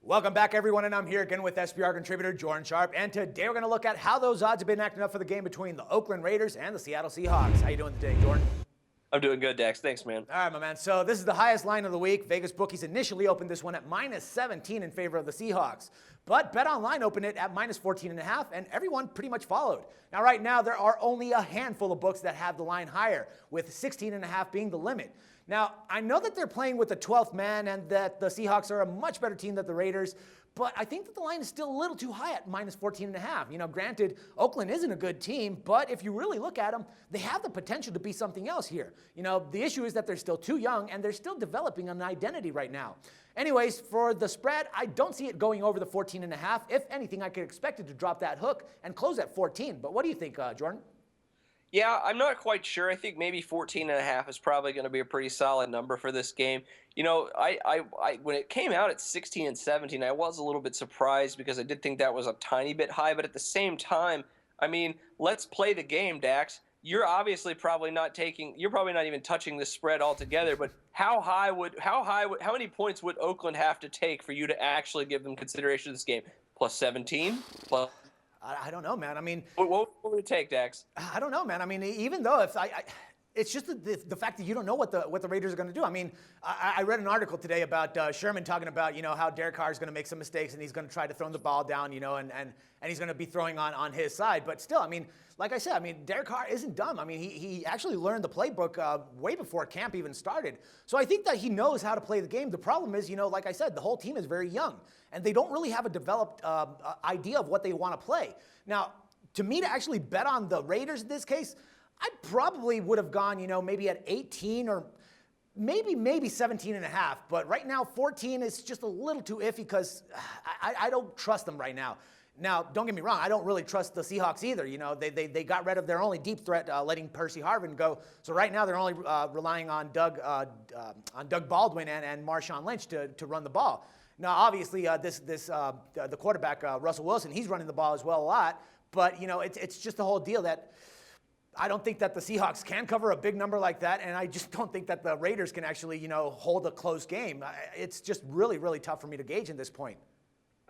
Welcome back, everyone, and I'm here again with SBR contributor Jordan Sharp, and today we're going to look at how those odds have been acting up for the game between the Oakland Raiders and the Seattle Seahawks. How you doing today, Jordan? I'm doing good, Dax. Thanks, man. All right, my man. So this is the highest line of the week. Vegas bookies initially opened this one at minus 17 in favor of the Seahawks. But BetOnline opened it at minus 14.5, and everyone pretty much followed. Now, right now, there are only a handful of books that have the line higher, with 16.5 being the limit. Now, I know that they're playing with the 12th man and that the Seahawks are a much better team than the Raiders, but I think that the line is still a little too high at minus 14.5. You know, granted, Oakland isn't a good team, but if you really look at them, they have the potential to be something else here. You know, the issue is that they're still too young and they're still developing an identity right now. Anyways, for the spread, I don't see it going over the 14.5. If anything, I could expect it to drop that hook and close at 14. But what do you think, Jordan? Yeah, I'm not quite sure. I think maybe 14.5 is probably going to be a pretty solid number for this game. You know, I when it came out at 16 and 17, I was a little bit surprised because I did think that was a tiny bit high. But at the same time, I mean, let's play the game, Dax. You're obviously probably not even touching the spread altogether. But how many points would Oakland have to take for you to actually give them consideration of this game? Plus 17? Plus. I don't know, man. I mean, what would it take, Dax? I don't know, man. I mean, even though if it's just the fact that you don't know what the Raiders are going to do. I mean, I read an article today about Sherman talking about, you know, how Derek Carr is going to make some mistakes and he's going to try to throw the ball down, you know, and he's going to be throwing on his side. But still, I mean, like I said, I mean, Derek Carr isn't dumb. I mean, he actually learned the playbook way before camp even started. So I think that he knows how to play the game. The problem is, you know, like I said, the whole team is very young and they don't really have a developed idea of what they want to play. Now, to me, to actually bet on the Raiders in this case, I probably would have gone, you know, maybe at 18 or maybe 17.5. But right now, 14 is just a little too iffy because I don't trust them right now. Now, don't get me wrong, I don't really trust the Seahawks either. You know, they got rid of their only deep threat, letting Percy Harvin go. So right now, they're only relying on Doug Baldwin and Marshawn Lynch to run the ball. Now, obviously, the quarterback, Russell Wilson, he's running the ball as well a lot. But, you know, it's just the whole deal that I don't think that the Seahawks can cover a big number like that, and I just don't think that the Raiders can actually, you know, hold a close game. It's just really, really tough for me to gauge at this point.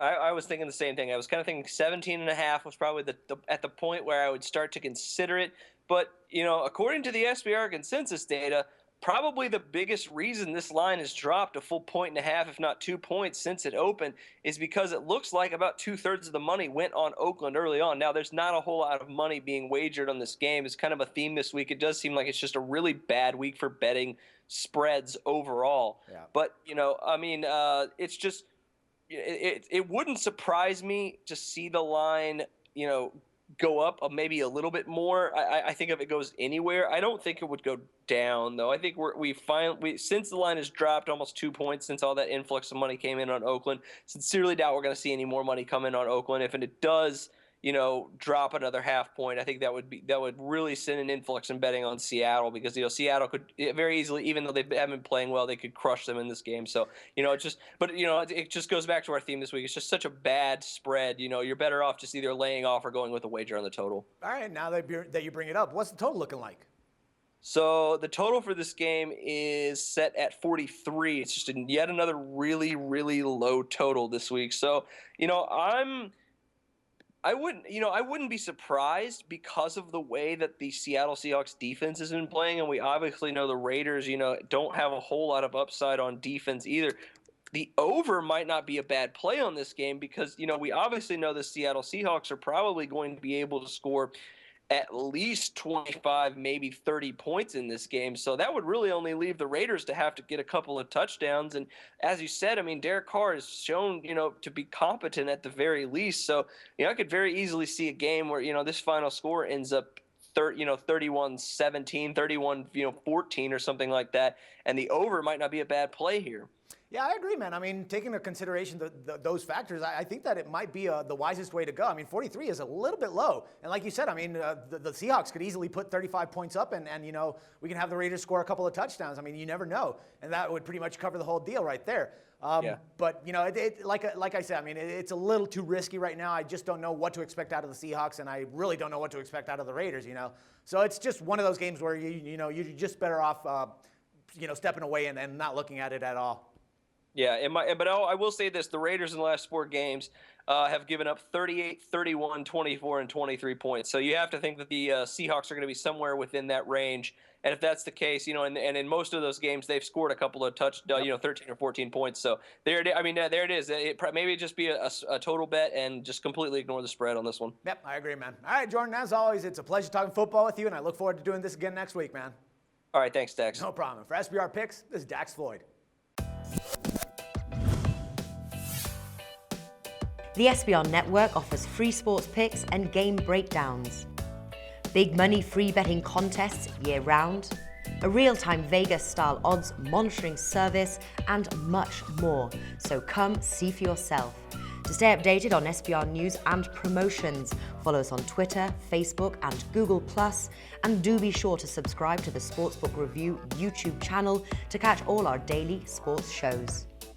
I was thinking the same thing. I was kind of thinking 17.5 was probably at the point where I would start to consider it. But, you know, according to the SBR consensus data, probably the biggest reason this line has dropped a full 1.5, if not 2 points since it opened, is because it looks like about 2/3 of the money went on Oakland early on. Now, there's not a whole lot of money being wagered on this game. It's kind of a theme this week. It does seem like it's just a really bad week for betting spreads overall. Yeah. But, you know, I mean, it's just it wouldn't surprise me to see the line, you know, go up maybe a little bit more. I think if it goes anywhere, I don't think it would go down though. I think we since the line has dropped almost 2 points since all that influx of money came in on Oakland, sincerely doubt we're going to see any more money come in on Oakland. If it does, you know, drop another half point, I think that would really send an influx in betting on Seattle, because, you know, Seattle could very easily, even though they haven't been playing well, they could crush them in this game. So, you know, but you know, it just goes back to our theme this week. It's just such a bad spread. You know, you're better off just either laying off or going with a wager on the total. All right, now that you bring it up, what's the total looking like? So the total for this game is set at 43. It's just yet another really, really low total this week. So, you know, I wouldn't be surprised because of the way that the Seattle Seahawks defense has been playing, and we obviously know the Raiders, you know, don't have a whole lot of upside on defense either. The over might not be a bad play on this game because, you know, we obviously know the Seattle Seahawks are probably going to be able to score at least 25, maybe 30 points in this game. So that would really only leave the Raiders to have to get a couple of touchdowns. And as you said, I mean, Derek Carr has shown, you know, to be competent at the very least. So, you know, I could very easily see a game where, you know, this final score ends up 31-17, 31-14 or something like that. And the over might not be a bad play here. Yeah, I agree, man. I mean, taking into consideration those factors, I think that it might be the wisest way to go. I mean, 43 is a little bit low. And like you said, I mean, the Seahawks could easily put 35 points up and, you know, we can have the Raiders score a couple of touchdowns. I mean, you never know. And that would pretty much cover the whole deal right there. Yeah. But, you know, like I said, I mean, it's a little too risky right now. I just don't know what to expect out of the Seahawks, and I really don't know what to expect out of the Raiders, you know. So it's just one of those games where, you're just better off, you know, stepping away and not looking at it at all. Yeah, but I will say this: the Raiders in the last 4 games have given up 38, 31, 24, and 23 points. So you have to think that the Seahawks are going to be somewhere within that range. And if that's the case, and in most of those games they've scored a couple of 13 or 14 points. So there it is. Maybe just be a total bet and just completely ignore the spread on this one. Yep, I agree, man. All right, Jordan, as always, it's a pleasure talking football with you, and I look forward to doing this again next week, man. All right, thanks, Dax. No problem. For SBR Picks, this is Dax Floyd. The SBR Network offers free sports picks and game breakdowns, big money free betting contests year-round, a real-time Vegas-style odds monitoring service, and much more. So come see for yourself. To stay updated on SBR news and promotions, follow us on Twitter, Facebook, and Google+, and do be sure to subscribe to the Sportsbook Review YouTube channel to catch all our daily sports shows.